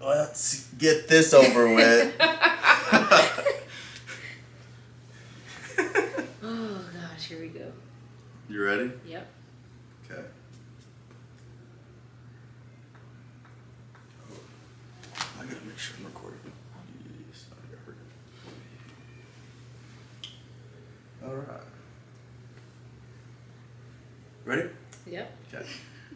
Let's get this over with. Oh gosh, here we go. You ready? Yep. Okay. I gotta make sure I'm recording. Yes, I heard it. Alright. Ready? Yep. Okay.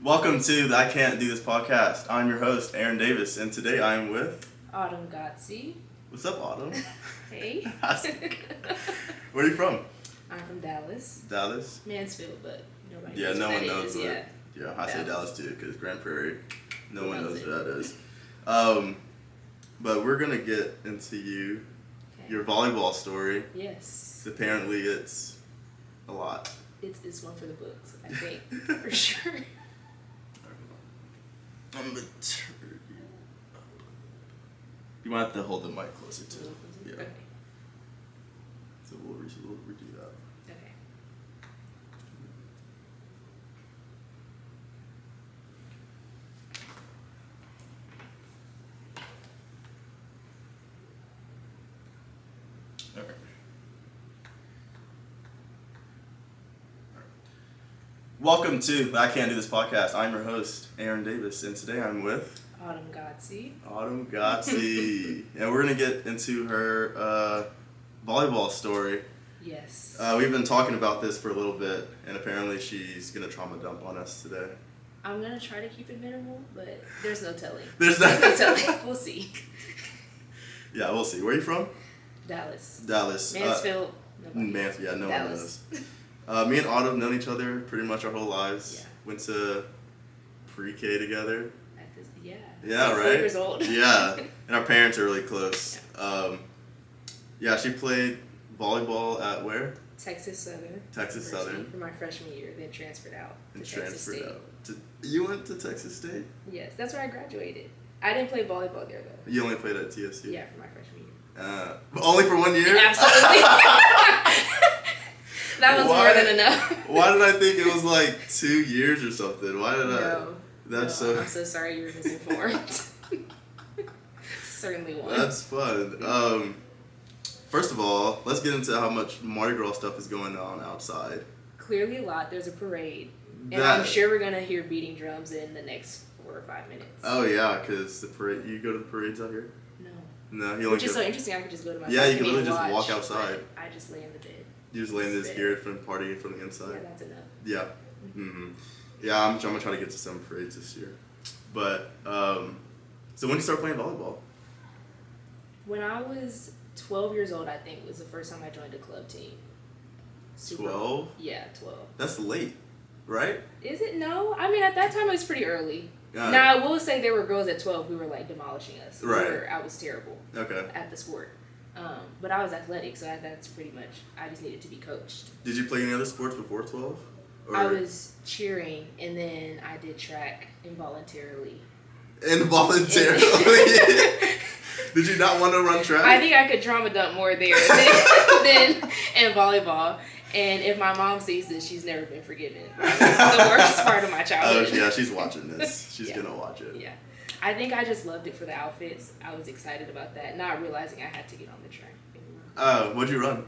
Welcome to the I Can't Do This podcast. I'm your host, Aaron Davis, and today I am with... Autumn Godsey. What's up, Autumn? Hey. Where are you from? I'm from Dallas. Dallas? Mansfield, but nobody Yeah, knows no what one that knows is. that. Yeah, I say Dallas too, because Grand Prairie, no Who one knows knows it? what that is. But we're going to get into your volleyball story. Yes. Apparently it's a lot. It's one for the books, I think, for sure. I'm gonna turn you up. You might have to hold the mic closer too. Yeah. Okay. So we'll redo that. Okay. Okay. Welcome to I Can't Do This podcast. I'm your host, Aaron Davis, and today I'm with Autumn Godsey. Autumn Godsey. And we're going to get into her volleyball story. Yes. We've been talking about this for a little bit, and apparently she's going to trauma dump on us today. I'm going to try to keep it minimal, but there's no telling. There's no telling. We'll see. Yeah, we'll see. Where are you from? Dallas. Dallas. Mansfield. Mansfield, yeah, no Dallas. one knows. Me and Autumn have known each other pretty much our whole lives. Yeah. Went to pre-K together. Yeah. Yeah, like right? 4 years old. Yeah, and our parents are really close. Yeah, she played volleyball at where? Texas Southern. Texas Southern. For my freshman year, then transferred out And to Texas transferred State. out. You went to Texas State? Yes, that's where I graduated. I didn't play volleyball there though. You only played at TSU? Yeah, for my freshman year. Only for 1 year? Absolutely. That was more than enough. Why did I think it was like 2 years or something? Why did No. That's I'm so sorry you were misinformed. Certainly one. That's fun. First of all, let's get into how much Mardi Gras stuff is going on outside. Clearly a lot. There's a parade. And I'm sure we're going to hear beating drums in the next 4 or 5 minutes. Oh, yeah, because the parade, you go to the parades out here? No. No, you only Which is so interesting. I could just go to my Yeah, you can balcony literally and just watch, walk outside. I just lay in the bed. You just lay in this gear from partying from the inside? Yeah, that's enough. Yeah. Mm-hmm. Yeah, I'm going to try to get to some parades this year. But, so when did you start playing volleyball? When I was 12 years old, I think, was the first time I joined a club team. 12? Yeah, 12. That's late, right? Is it? No. I mean, at that time, it was pretty early. Now, I will say there were girls at 12 who were, like, demolishing us. Right. I was terrible at the sport. But I was athletic, so that's pretty much, I just needed to be coached. Did you play any other sports before 12? I was cheering, and then I did track involuntarily. Involuntarily? Did you not want to run track? I think I could trauma dump more there than in volleyball. And if my mom sees this, she's never been forgiven. It's the worst part of my childhood. Oh, yeah, she's watching this. She's going to watch it. Yeah. I think I just loved it for the outfits. I was excited about that, not realizing I had to get on the track. What'd you run?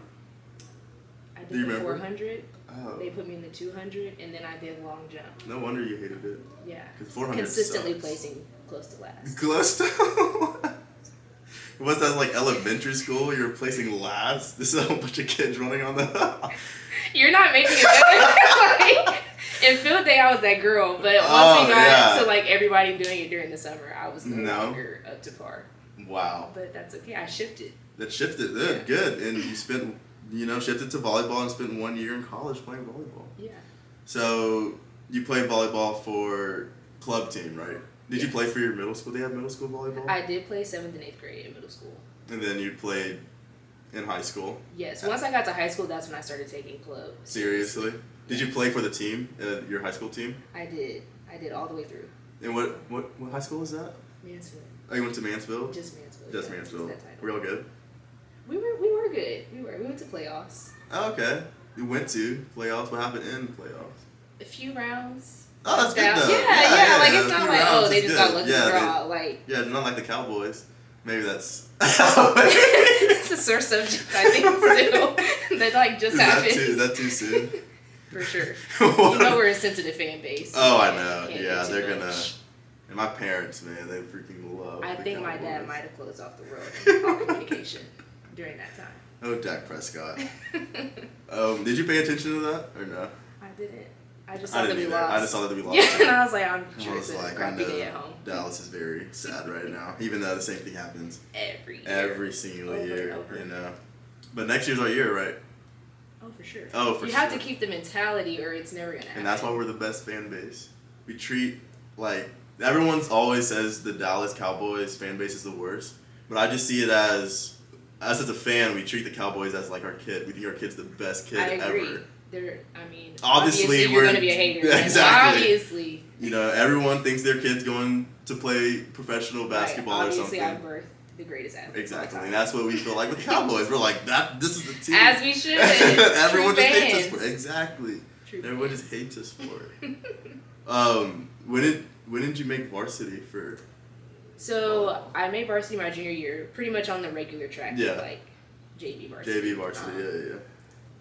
I did the 400. Oh. They put me in the 200, and then I did long jump. No wonder you hated it. Yeah. Because 400 consistently sucks. placing close to last. Close to Was that like elementary school? You were placing last? This is a whole bunch of kids running on the... You're not making it better. Like, in field day, I was that girl, but once we got to like everybody doing it during the summer, I was no longer up to par. Wow. But that's okay. I shifted. That shifted. Good. Yeah. Good. And you spent, shifted to volleyball and spent 1 year in college playing volleyball. Yeah. So you played volleyball for club team, right? Did you play for your middle school? They have middle school volleyball? I did play 7th and 8th grade in middle school. And then you played in high school? Yes. Once I got to high school, that's when I started taking club. Seriously? Did you play for the team, your high school team? I did. I did all the way through. And what high school was that? Mansfield. Oh, you went to Mansfield? Just Mansfield. Just Mansfield. Were you all good? We were good. We went to playoffs. Oh, okay. You went to playoffs. What happened in playoffs? A few rounds. Oh, that's good though. Yeah. Like it's not few like rounds they is just good. got lucky draw. Like not like the Cowboys. Maybe that's. It's a sore subject, I think. Still, that like just happened. Is that too soon? For sure. You know we're a sensitive fan base. Oh, I know. Yeah, they're much. gonna. And my parents, man, they freaking love. I think my Cowboys. dad might have closed off the world in all communication during that time. Oh, Dak Prescott. Did you pay attention to that or no? I didn't. I just saw that we lost. I just saw that we lost. Yeah, and I was like, I'm sure I it's was a like, I crappy know day at home. Dallas is very sad right now, even though the same thing happens Every single over year, and over. you know. But next year's our year, right? Oh, for sure. Oh, for You sure. have to keep the mentality, or it's never gonna happen. And that's why we're the best fan base. We treat like everyone's always says the Dallas Cowboys fan base is the worst, but I just see it as us as a fan, we treat the Cowboys as like our kid. We think our kid's the best kid I agree. ever. Obviously you're going to be a hater. Exactly. Obviously. You know, everyone thinks their kid's going to play professional basketball or something. Obviously, I birthed the greatest athlete. Exactly. And that's what we feel like with the Cowboys. We're like, this is the team. As we should. Everyone True just hates us fans. for it. Exactly. True Everyone fans. just hates us for it. When did you make varsity for? So I made varsity my junior year, pretty much on the regular track. Yeah. Like JV varsity. JV varsity, yeah.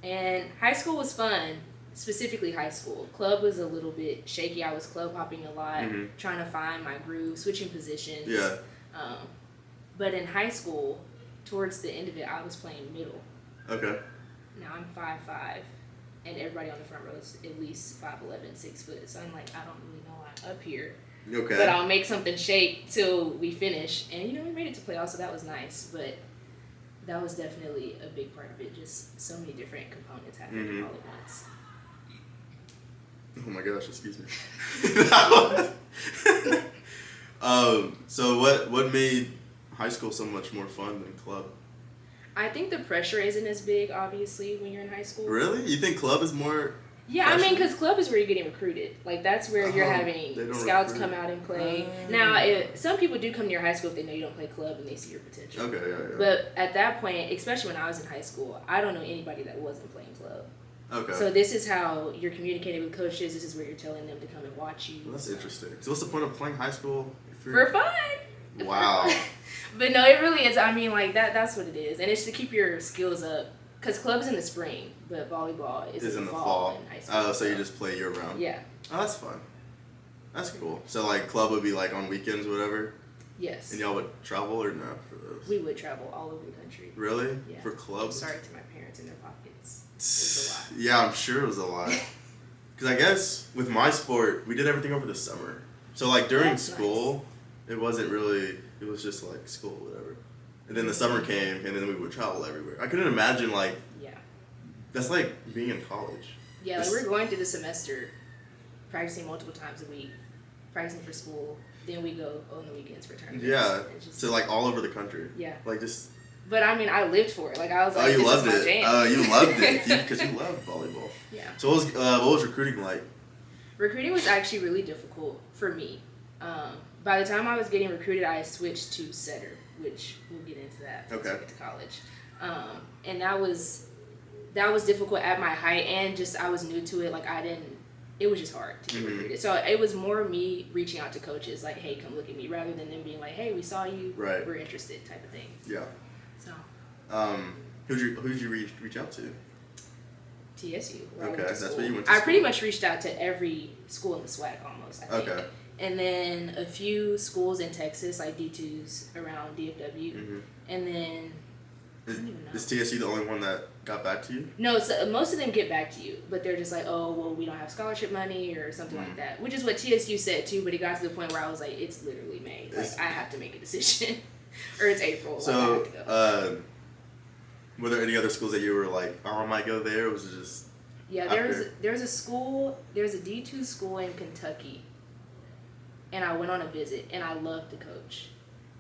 And high school was fun, specifically high school. Club was a little bit shaky. I was club hopping a lot, trying to find my groove, switching positions. Yeah. But in high school, towards the end of it, I was playing middle. Okay. Now I'm 5'5", and everybody on the front row is at least 5'11", 6 foot. So I'm like, I don't really know I'm up here. Okay. But I'll make something shake till we finish. And, we made it to playoffs, so that was nice. But that was definitely a big part of it. Just so many different components happening all at once. Oh my gosh, excuse me. So what made high school so much more fun than club? I think the pressure isn't as big, obviously, when you're in high school. Really? You think club is more? Yeah, pressure? I mean, because club is where you're getting recruited. Like, that's where you're having scouts come out and play. Now, some people do come to your high school if they know you don't play club and they see your potential. Okay, yeah. But at that point, especially when I was in high school, I don't know anybody that wasn't playing club. Okay. So this is how you're communicating with coaches. This is where you're telling them to come and watch you. Well, that's interesting. So what's the point of playing high school? For fun. Wow. For fun. But no, it really is. I mean, like, that's what it is. And it's to keep your skills up. Because club's in the spring, but volleyball is in the fall in high school. Oh, so you just play year round? Yeah. Oh, that's fun. That's cool. So, like, club would be, like, on weekends or whatever? Yes. And y'all would travel or no for those? We would travel all over the country. Really? Yeah. For clubs? Sorry to my parents in their pockets. It was a lot. Yeah, I'm sure it was a lot. Because I guess with my sport, we did everything over the summer. So, like, during school, it wasn't really, it was just, like, school, whatever. And then the summer came, and then we would travel everywhere. I couldn't imagine, like, that's like being in college. Yeah, like we're going through the semester, practicing multiple times a week, practicing for school. Then we go on the weekends for tournaments. Yeah, so like all over the country. Yeah. Like just. But I mean, I lived for it. Like I was like, oh, you this loved is my it. jam. Oh, you loved it because you love volleyball. Yeah. So what was recruiting like? Recruiting was actually really difficult for me. By the time I was getting recruited, I switched to setter, which we'll get into that once we get to college. And that was difficult at my height, and just I was new to it. Like it was just hard to get recruited. So it was more me reaching out to coaches, like, hey, come look at me, rather than them being like, hey, we saw you, we're interested, type of thing. Yeah. So. Who'd you reach out to? TSU. Okay, that's where you went to I school. pretty much reached out to every school in the SWAC almost, I think. Okay. And then a few schools in Texas, like D2s around DFW. And then, I don't even know. Is TSU the only one that got back to you? No, so most of them get back to you, but they're just like, oh, well, we don't have scholarship money or something like that, which is what TSU said too, but it got to the point where I was like, it's literally May. Like, I have to make a decision. Or it's April. So, like, I have to go. Were there any other schools that you were like, oh, I might go there, or was it just... Yeah, there's a D2 school in Kentucky, and I went on a visit, and I loved the coach.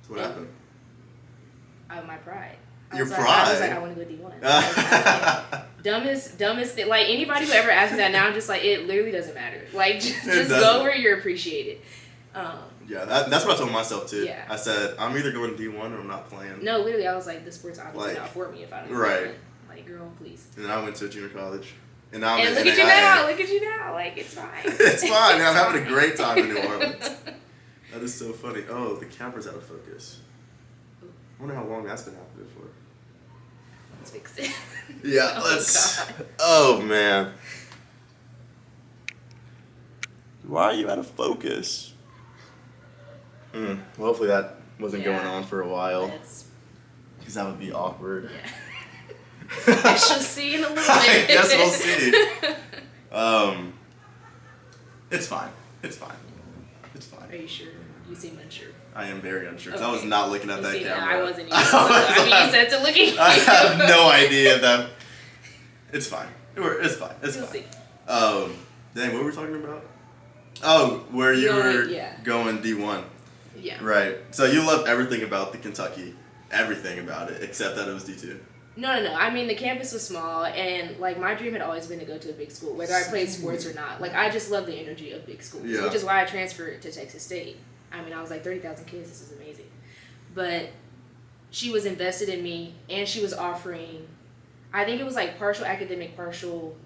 So what happened? My pride. Your pride? I was like, I want to go D1. Dumbest thing. Like, anybody who ever asked me that now, I'm just like, it literally doesn't matter. Like, just go where you're appreciated. Yeah, that's what I told myself, too. Yeah. I said, I'm either going D1 or I'm not playing. No, literally, I was like, the sport's obviously not for me if I don't right. play. Like, girl, please. And then I went to junior college. And now I'm and in look at you now, like it's fine. It's fine, man. I'm having a great time in New Orleans. That is so funny. Oh, the camera's out of focus. I wonder how long that's been happening for. Let's fix it. Yeah, let's. Oh, man. Why are you out of focus? Well, hopefully that wasn't going on for a while. Because that would be awkward. Yeah. I shall see in a little bit. I guess we'll see. It's fine. It's fine. It's fine. Are you sure? You seem unsure. I am very unsure because I was not looking at that camera. I wasn't either. I mean, you said to look at you. I have no idea that. It's fine. It's fine. It's You'll fine. See. Dang, what were we talking about? Oh, where you were going D1. Yeah. Right. So you loved everything about the Kentucky. Everything about it, except that it was D2. No. I mean, the campus was small, and like my dream had always been to go to a big school, whether I played sports or not. Like I just love the energy of big schools, which is why I transferred to Texas State. I mean, I was like 30,000 kids. This is amazing. But she was invested in me, and she was offering, I think it was like partial academic, partial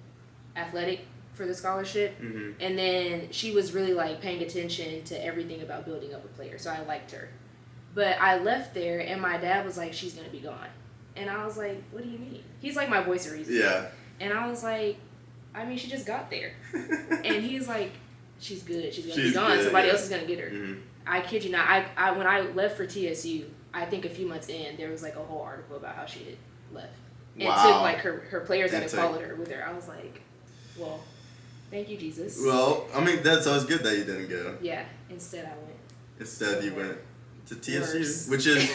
athletic for the scholarship. Mm-hmm. And then she was really like paying attention to everything about building up a player. So I liked her. But I left there, and my dad was like, she's going to be gone. And I was like, what do you mean? He's like my voice of reason. Yeah. And I was like, I mean, she just got there. And he's like, she's good. She's going to be gone. Good, Somebody else is going to get her. Mm-hmm. I kid you not. I when I left for TSU, I think a few months in, there was like a whole article about how she had left. And wow. took like her players that had followed her with her. I was like, well, thank you, Jesus. Well, I mean, that's always good that you didn't go. Yeah. Instead, I went. Instead, you went to TSU, Worse. which is...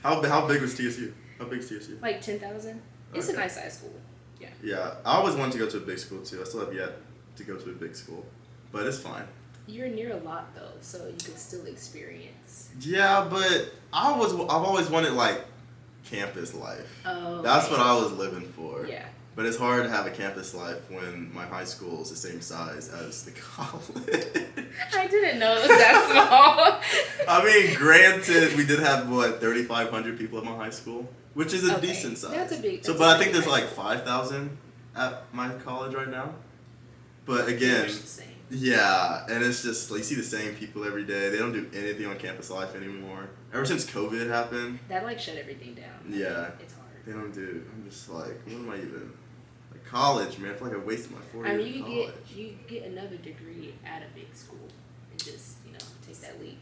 How big was TSU? How big is TSU? Like 10,000. It's a nice size school. Yeah. Yeah, I always wanted to go to a big school too. I still have yet to go to a big school, but it's fine. You're near a lot though, so you could still experience. Yeah, but I've always wanted like campus life. Oh. That's what I was living for. Yeah. But it's hard to have a campus life when my high school is the same size as the college. I didn't know it was that small. I mean, granted, we did have 3,500 people at my high school, which is a decent size. That's a big. But I think there's like 5,000 at my college right now. But again, yeah, and it's just you see the same people every day. They don't do anything on campus life anymore. Ever since COVID happened, that like shut everything down. Yeah, it's hard. They don't do. I'm just like, what am I even? Like college, man. I feel like I wasted my 4 years. I mean, college. you get another degree at a big school and just take that leap.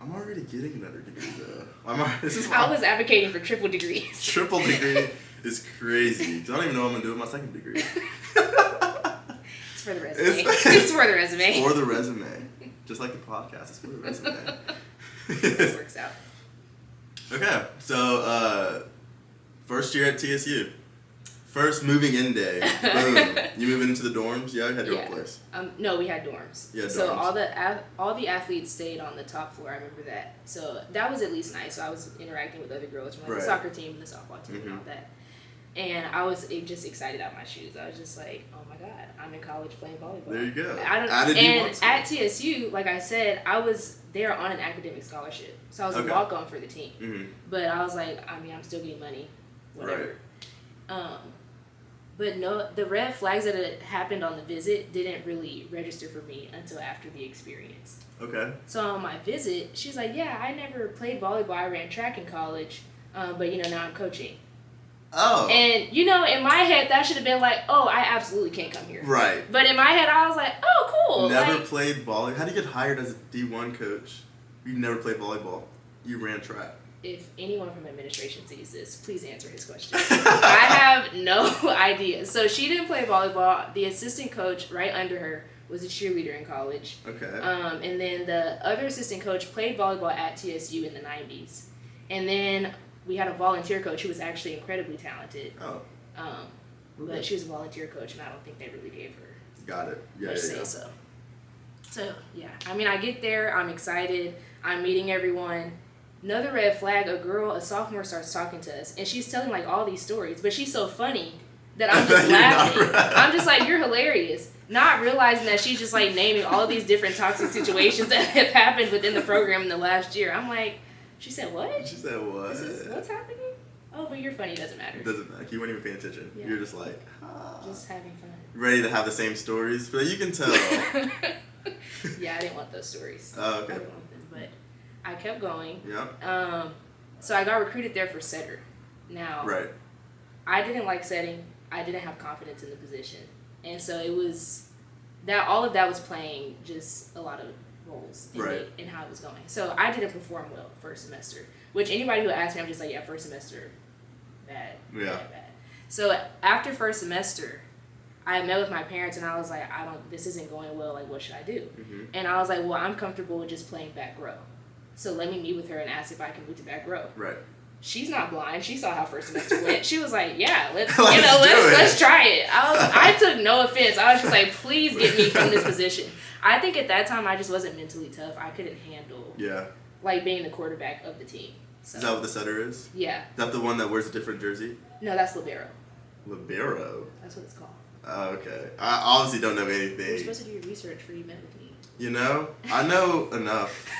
I'm already getting another degree though. I was advocating for triple degrees. Triple degree is crazy because I don't even know what I'm gonna do with my second degree. It's for the resume. It's for the resume. It's for the resume. Just like the podcast, it's for the resume. This works out. Okay, so first year at TSU. First moving in day. Boom. You moving into the dorms? Yeah, you had your own place. No, we had dorms. Yeah, dorms. So all the athletes stayed on the top floor. I remember that. So that was at least nice. So I was interacting with other girls from the soccer team and the softball team and all that. And I was just excited out my shoes. I was just like, oh my God, I'm in college playing volleyball. There you go. And at TSU, like I said, I was there on an academic scholarship. So I was a walk-on for the team. Mm-hmm. But I was like, I mean, I'm still getting money, whatever. Right. But no, the red flags that had happened on the visit didn't really register for me until after the experience. Okay. So on my visit, she's like, yeah, I never played volleyball. I ran track in college, but now I'm coaching. Oh. And, in my head, that should have been like, oh, I absolutely can't come here. Right. But in my head, I was like, oh, cool. Never played volleyball. How do you get hired as a D1 coach? You never played volleyball. You ran track. If anyone from administration sees this, please answer his question. I have no idea. So she didn't play volleyball. The assistant coach right under her was a cheerleader in college. Okay. And then the other assistant coach played volleyball at TSU in the 90s. And then we had a volunteer coach who was actually incredibly talented. Oh. But she was a volunteer coach, and I don't think they really gave her. Got it. Yeah, say so. So, yeah. I mean, I get there. I'm excited. I'm meeting everyone. Another red flag, a sophomore starts talking to us, and she's telling like all these stories, but she's so funny that I'm just laughing. I'm just like, you're hilarious. Not realizing that she's just like naming all of these different toxic situations that have happened within the program in the last year. I'm like, she said what? She said what? What's happening? oh, but you're funny, doesn't matter. It doesn't matter. You weren't even paying attention. Yeah. You're just like, just having fun. Ready to have the same stories, but you can tell. Yeah, I didn't want those stories. Oh, okay. I didn't want them, but I kept going. Yeah. So I got recruited there for setter. Now, right. I didn't like setting. I didn't have confidence in the position, and so it was that all of that was playing just a lot of roles in how it was going. So I didn't perform well first semester. Which anybody who asked me, I'm just like, yeah, first semester, bad. Bad. So after first semester, I met with my parents and I was like, this isn't going well. Like, what should I do? Mm-hmm. And I was like, well, I'm comfortable with just playing back row. So let me meet with her and ask if I can move to back row. Right. She's not blind. She saw how first semester went. She was like, yeah, let's try it. I took no offense. I was just like, please get me from this position. I think at that time I just wasn't mentally tough. I couldn't handle like being the quarterback of the team. So. Is that what the setter is? Yeah. Is that the one that wears a different jersey? No, that's libero. Libero? That's what it's called. Oh, okay. I obviously don't know anything. You're supposed to do your research before you met with me. You know? I know enough.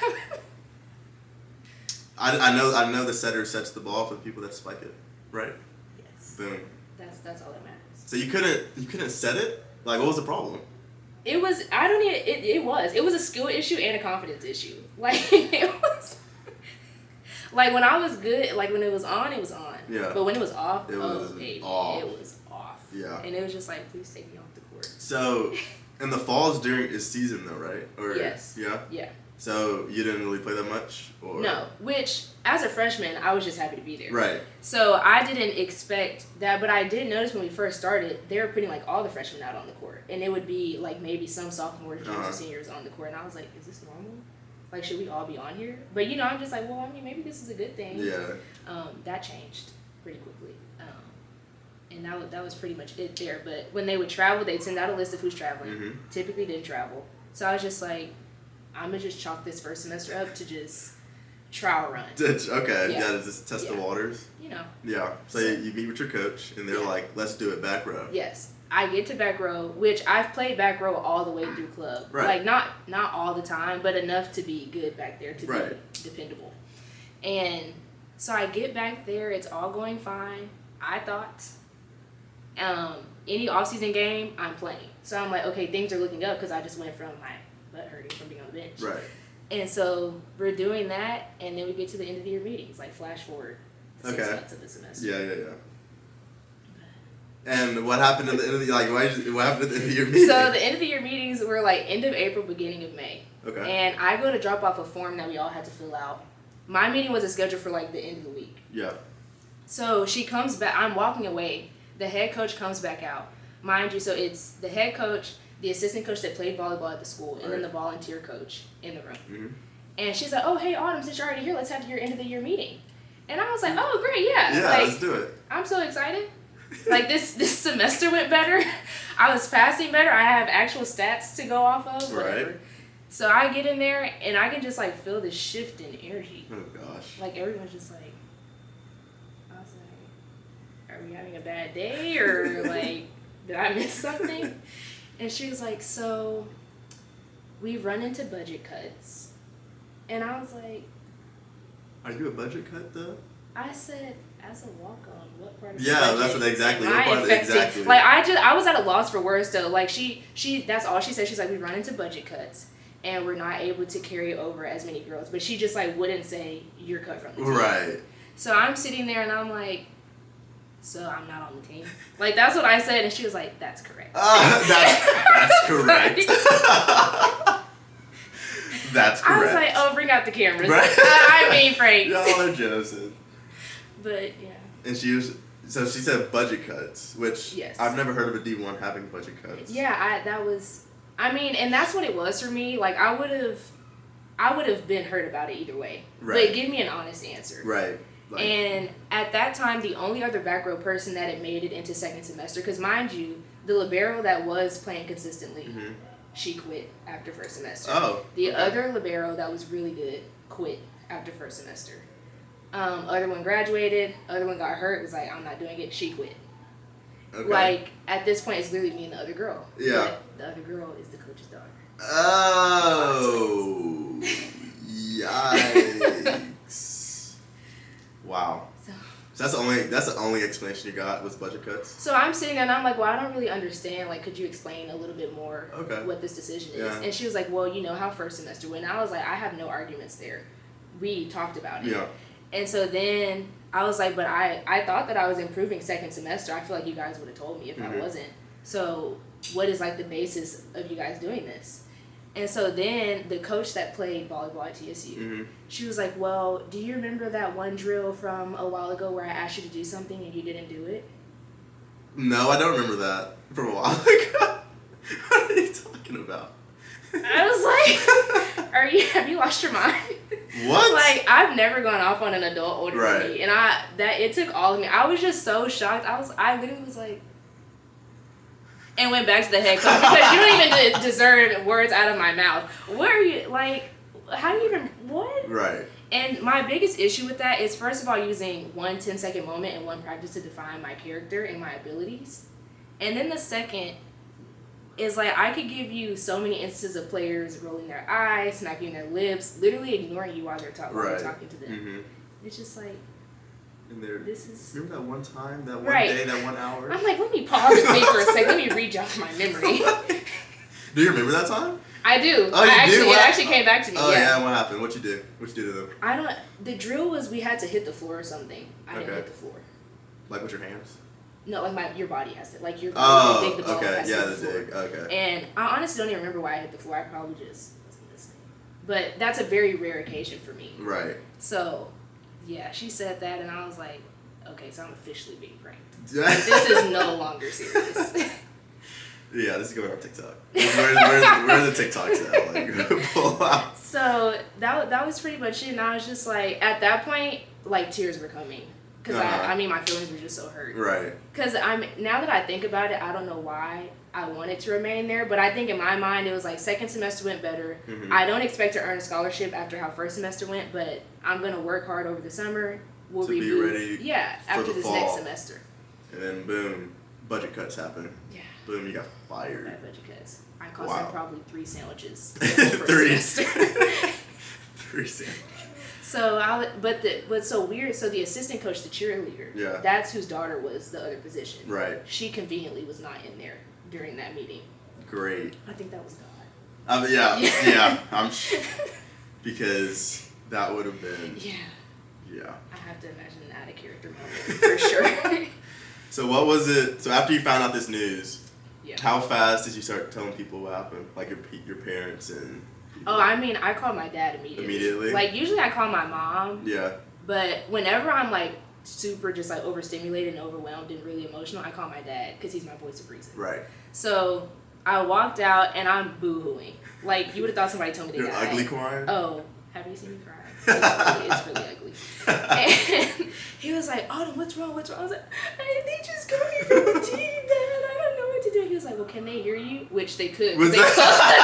I know the setter sets the ball for the people that spike it, right? Yes. Boom. That's all that matters. So you couldn't set it? Like, what was the problem? It was it was a skill issue and a confidence issue. Like it was like when I was good, like when it was on, it was on. Yeah. But when it was off, it was off. It was off. Yeah. And it was just like, please take me off the court. So in the falls during is season though, right? Or yes. Yeah? Yeah. So you didn't really play that much? Or? No, which as a freshman, I was just happy to be there. Right. So I didn't expect that, but I did notice when we first started, they were putting like all the freshmen out on the court. And it would be like maybe some sophomores, juniors, seniors on the court. And I was like, is this normal? Like, should we all be on here? But, I'm just like, well, I mean, maybe this is a good thing. Yeah. That changed pretty quickly. And that was pretty much it there. But when they would travel, they'd send out a list of who's traveling. Mm-hmm. Typically didn't travel. So I was just like, I'm going to just chalk this first semester up to just trial run. Okay. Yeah, to just test the waters. Yeah. So you meet with your coach, and they're like, let's do it back row. Yes. I get to back row, which I've played back row all the way through club. Right. Like, not all the time, but enough to be good back there, to be dependable. And so I get back there. It's all going fine, I thought. Any offseason game, I'm playing. So I'm like, okay, things are looking up because I just went from my butt hurting from being on the bench. Right. And so we're doing that, and then we get to the end of the year meetings, like flash forward 6 months of the semester. Yeah. And what happened at the end of the what happened at the end of your meeting? So the end of the year meetings were like end of April, beginning of May. Okay. And I go to drop off a form that we all had to fill out. My meeting was scheduled for like the end of the week. Yeah. So she comes back. I'm walking away. The head coach comes back out. Mind you, so it's the head coach, the assistant coach that played volleyball at the school, and then the volunteer coach in the room. Mm-hmm. And she's like, oh, hey, Autumn, since you're already here, let's have your end of the year meeting. And I was like, oh, great, yeah. Yeah, let's do it. I'm so excited. Like, this semester went better. I was passing better. I have actual stats to go off of. Whatever. Right. So I get in there, and I can just, like, feel this shift in energy. Oh, gosh. Like, everyone's just like, I was like, are we having a bad day? Or, like, did I miss something? And she was like, so we run into budget cuts. And I was like, are you a budget cut, though? I said, as a walk-on, what part of that's what exactly. What part of exactly? Like, I was at a loss for words, though. Like, she that's all she said. She's like, we run into budget cuts, and we're not able to carry over as many girls. But she just, like, wouldn't say, you're cut from the team. Right. So I'm sitting there, and I'm like, so I'm not on the team? Like, that's what I said, and she was like, that's correct. That's correct. That's correct. I was like, oh, bring out the cameras. Right? I mean, Frank. Y'all are Joseph. But, yeah. And she said budget cuts, which I've never heard of a D1 having budget cuts. Yeah, and that's what it was for me. Like, I would have been hurt about it either way. Right. But give me an honest answer. Right. Like, and at that time, the only other back row person that had made it into second semester, because mind you, the libero that was playing consistently, she quit after first semester. Oh. The other libero that was really good quit after first semester. Other one graduated, other one got hurt, was like, I'm not doing it, she quit. Okay. Like, at this point, it's literally me and the other girl. Yeah. But the other girl is the coach's daughter. Oh. Yikes. Wow. So that's the only explanation you got was budget cuts? So I'm sitting there and I'm like, well, I don't really understand. Like, could you explain a little bit more what this decision is? Yeah. And she was like, well, you know how first semester went. And I was like, I have no arguments there. We talked about it. Yeah. And so then I was like, but I thought that I was improving second semester. I feel like you guys would have told me if I wasn't. So what is like the basis of you guys doing this? And so then the coach that played volleyball at TSU, she was like, well, do you remember that one drill from a while ago where I asked you to do something and you didn't do it? No, I don't remember that from a while ago. What are you talking about? I was like, have you lost your mind? What? Like, I've never gone off on an adult older than me. And it took all of me. I was just so shocked. I literally was like, and went back to the head coach because you don't even deserve words out of my mouth. What are you, like, how do you even, what? Right. And my biggest issue with that is, first of all, using one 10-second moment in one practice to define my character and my abilities. And then the second is, like, I could give you so many instances of players rolling their eyes, smacking their lips, literally ignoring you while they're talking to them. It's just like, and remember that one time, that one right. day, that 1 hour? I'm like, let me pause and think for a second. Let me rejog my memory. Do you remember that time? I do. Oh, you do? It actually came back to me. Oh, yeah. What happened? What'd you do? What'd you do to them? The drill was we had to hit the floor or something. I didn't hit the floor. Like with your hands? No, like your body has to. Like your body dig the ball. Okay. Has Yeah, to the dig. Okay. And I honestly don't even remember why I hit the floor. I probably just wasn't listening. But that's a very rare occasion for me. Right. So, yeah, she said that, and I was like, okay, so I'm officially being pranked. Like, this is no longer serious. Yeah, this is going on TikTok. Where are the TikToks at? Like, pull out. So that was pretty much it, and I was just like, at that point, like, tears were coming. Because, I mean, my feelings were just so hurt. Right. Because now that I think about it, I don't know why I wanted to remain there, but I think in my mind, it was like, second semester went better. I don't expect to earn a scholarship after how first semester went, but I'm going to work hard over the summer. We'll to be ready after this fall. next semester. And then, boom, budget cuts happen. Yeah. Boom, you got fired. Bad budget cuts. I cost them probably 3 sandwiches. 3 sandwiches. So what's so weird? So the assistant coach, the cheerleader, that's whose daughter was the other position. Right. She conveniently was not in there during that meeting. Great. I think that was God. Yeah. Because that would have been. Yeah. I have to imagine an out of character moment for sure. So what was it? So after you found out this news, how fast did you start telling people what happened? Like your parents and. People? Oh, I mean, I called my dad immediately. Immediately? Like, usually I call my mom. Yeah. But whenever I'm, like, super just, like, overstimulated and overwhelmed and really emotional, I call my dad because he's my voice of reason. Right. So I walked out and I'm boo-hooing. Like, you would have thought somebody told me to die. You're ugly crying? Oh, have you seen me cry? It's really ugly. And he was like, Autumn, what's wrong? I was like, they just got me from the team, Dad. I don't know what to do. He was like, well, can they hear you? Which they could. They closed the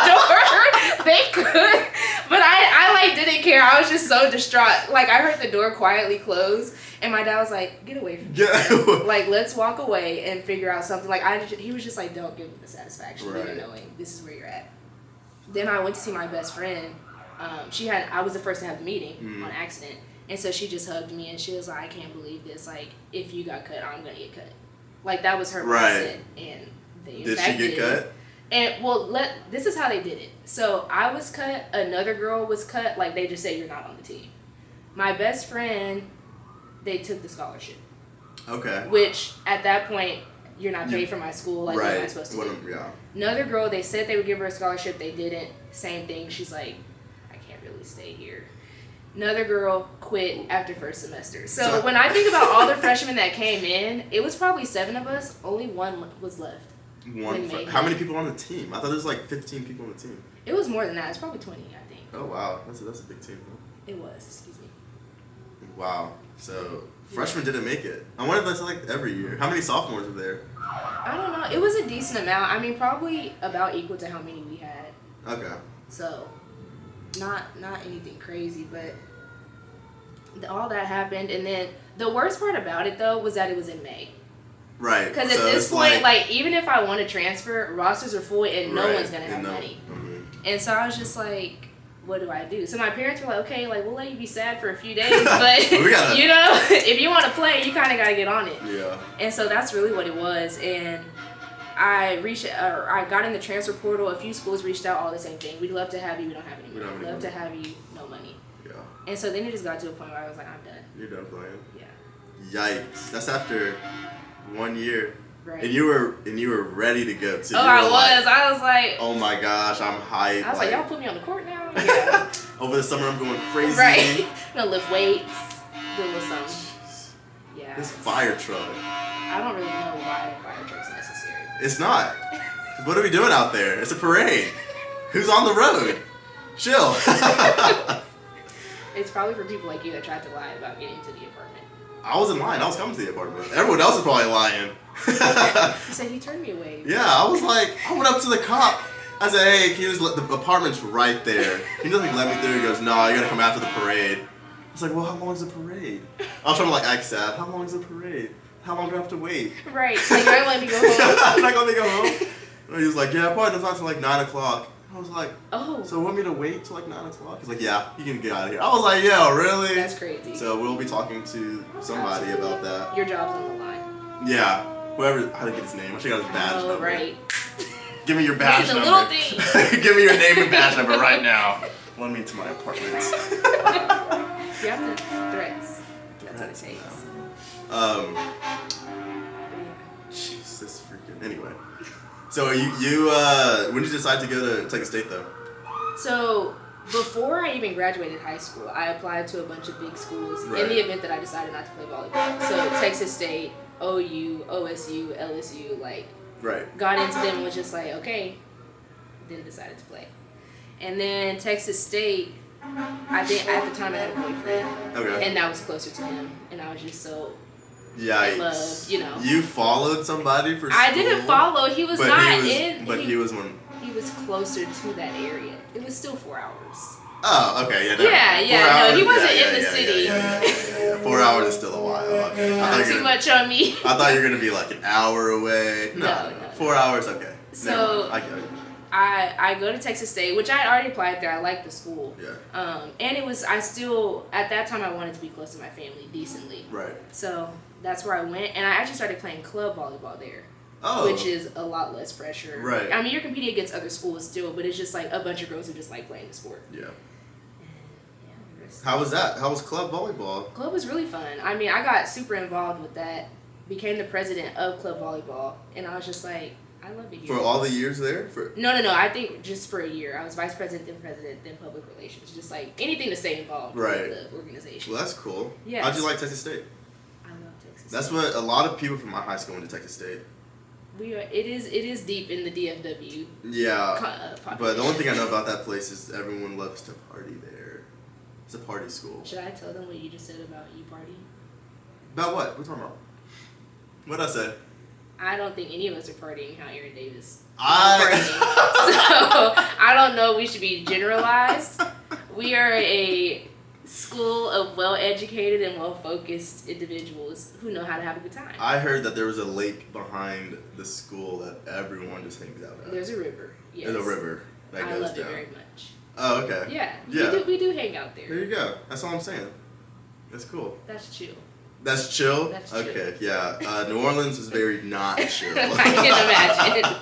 door. They could. But I like, didn't care. I was just so distraught. Like, I heard the door quietly close, and my dad was like, get away from me. Like, let's walk away and figure out something. Like, he was just like, don't give me the satisfaction of even knowing this is where you're at. Then I went to see my best friend. I was the first to have the meeting on accident. And so she just hugged me and she was like, I can't believe this. Like, if you got cut, I'm going to get cut. Like, that was her mindset. And they did she get cut? And, well, this is how they did it. So I was cut. Another girl was cut. Like, they just said, you're not on the team. My best friend, they took the scholarship. Okay. Which, at that point, you're not paid for my school. Like, what am I supposed to do? Yeah. Another girl, they said they would give her a scholarship. They didn't. Same thing. She's like, I can't really stay here. Another girl quit after first semester. So when I think about all the freshmen that came in, it was probably 7 of us. Only 1 was left. How many people on the team? I thought there was like 15 people on the team. It was more than that. It's probably 20, I think. Oh, wow. That's a big team. It was. Excuse me. Wow. So freshmen didn't make it. I wonder if that's like every year. How many sophomores were there? I don't know. It was a decent amount. I mean, probably about equal to how many we had. Okay. So not anything crazy, but all that happened. And then the worst part about it, though, was that it was in May. Right. Because at this point, like, even if I want to transfer, rosters are full and no one's going to have money. And so I was just like, what do I do? So my parents were like, okay, like we'll let you be sad for a few days, but you know, if you want to play, you kind of got to get on it. Yeah. And so that's really what it was. And I got in the transfer portal. A few schools reached out, all the same thing. We'd love to have you. We don't have any money. We'd love to have you. No money. Yeah. And so then it just got to a point where I was like, I'm done. You're done playing. Yeah. Yikes! That's after 1 year. Right. And you were ready to go too. I was like, oh my gosh, I'm hyped. I was like, y'all put me on the court now. Yeah. Over the summer, I'm going crazy. Right. I'm gonna lift weights, do a little something. Yeah. This fire truck. I don't really know why a fire truck's necessary. It's not. What are we doing out there? It's a parade. Who's on the road? Chill. It's probably for people like you that tried to lie about getting to the apartment. I wasn't lying. I was coming to the apartment. Everyone else is probably lying. He said he turned me away. Yeah, I was like, I went up to the cop. I said, hey, can you just let the apartment's right there. He doesn't let me through. He goes, no, you gotta come after the parade. I was like, well, how long is the parade? I was trying to like act sad. How long is the parade? How long do I have to wait? Right. So you're not letting me go home. I'm not gonna go home. And he was like, yeah, probably not until like 9 o'clock. I was like, oh. So you want me to wait till like 9 o'clock? He's like, yeah, you can get out of here. I was like, yeah, really? That's crazy. So we'll be talking to somebody about that. Your job's on the line. Yeah. Whoever, I didn't get his name. I should have got his badge number. Right. Give me your badge number. Little thing. Give me your name and badge number right now. Let me to my apartment. You have the threats. That's what it takes. Jeez, this freaking. Anyway. So you when did you decide to go to Texas State though? So before I even graduated high school, I applied to a bunch of big schools in the event that I decided not to play volleyball. So Texas State, OU, OSU, LSU, like got into them and was just like, okay, then decided to play. And then Texas State, I think at the time I had a boyfriend. Okay. And that was closer to him. And I was just so in love, you know. You followed somebody for school? I didn't follow. He was he was one. He was closer to that area. It was still 4 hours. Oh, okay, yeah. No, he wasn't in the city. Yeah. 4 hours is still a while. Not too much on me. I thought you were gonna be like an hour away. No. 4 hours, okay. So I go to Texas State, which I had already applied there. I liked the school. Yeah. And it was at that time I wanted to be close to my family decently. Right. So that's where I went, and I actually started playing club volleyball there. Oh. Which is a lot less pressure. Right. I mean, you're competing against other schools still, but it's just like a bunch of girls who just like playing the sport. Yeah. How was that? How was club volleyball? Club was really fun. I mean, I got super involved with that. Became the president of club volleyball, and I was just like, I love it here. For all the years there? No. I think just for a year. I was vice president, then president, then public relations. Just like anything to stay involved with the organization. Well, that's cool. Yeah. How'd you like Texas State? I love Texas State. That's what a lot of people from my high school went to Texas State. It is deep in the DFW. Yeah. But the only thing I know about that place is everyone loves to party there. It's a party school. Should I tell them what you just said about you partying? About what? What are you talking about? What'd I say? I don't think any of us are partying out here in Davis. So I don't know. We should be generalized. We are a school of well-educated and well-focused individuals who know how to have a good time. I heard that there was a lake behind the school that everyone just hangs out at. There's a river. Yes. There's a river that goes down. I love it very much. Oh, okay. Yeah. We do hang out there. There you go. That's all I'm saying. That's cool. That's chill. That's chill? That's chill. Okay, yeah. New Orleans is very not chill. I can imagine.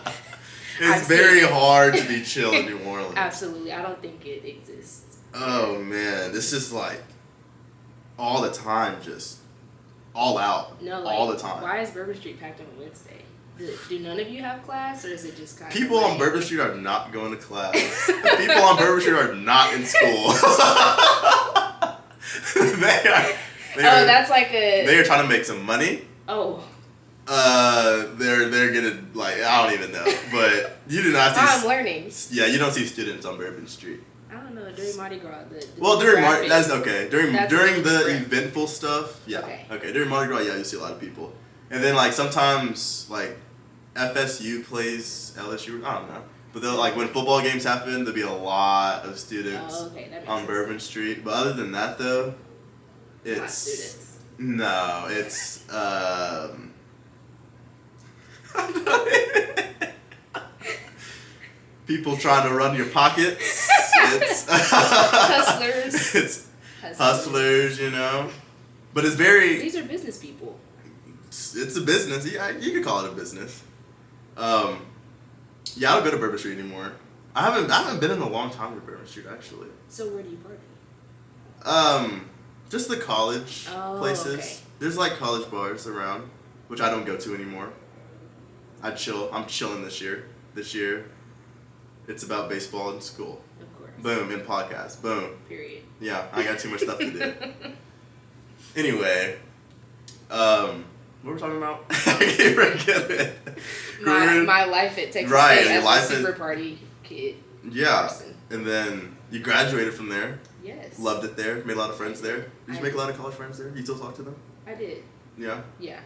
It's very hard to be chill in New Orleans. Absolutely. I don't think it exists. Oh, man. This is like all the time, just all out. No, all the time. Why is Bourbon Street packed on Wednesday? Do none of you have class, or is it just kind of people on Bourbon Street are not going to class. People on Bourbon Street are not in school. That's like a... They are trying to make some money. Oh. They're gonna, like, I don't even know. But you do not see... I'm learning. Yeah, you don't see students on Bourbon Street. I don't know, during Mardi Gras. During Mardi... That's okay. During the different. eventful stuff, yeah. Okay. During Mardi Gras, yeah, you see a lot of people. And then, like, sometimes, like, FSU plays LSU, I don't know. But they'll, like, when football games happen, there'll be a lot of students on Bourbon Street. But other than that, though, it's... Not students. No, it's, people trying to run your pockets It's Hustlers. It's hustlers, you know. But it's very. These are business people. It's a business. Yeah, you could call it a business. Yeah, I don't go to Bourbon Street anymore. I haven't been in a long time to Bourbon Street actually. So where do you party? Just the college places. Okay. There's like college bars around, which I don't go to anymore. I'm chilling this year. This year, it's about baseball and school. Of course. Boom, and podcast. Boom. Period. Yeah, I got too much stuff to do. Anyway, what were we talking about? I can't forget it. My life at Texas State as a super party kid. Yeah, person. And then you graduated from there. Yes. Loved it there. Made a lot of friends there. Did you make a lot of college friends there? You still talk to them? I did. Yeah? Yeah.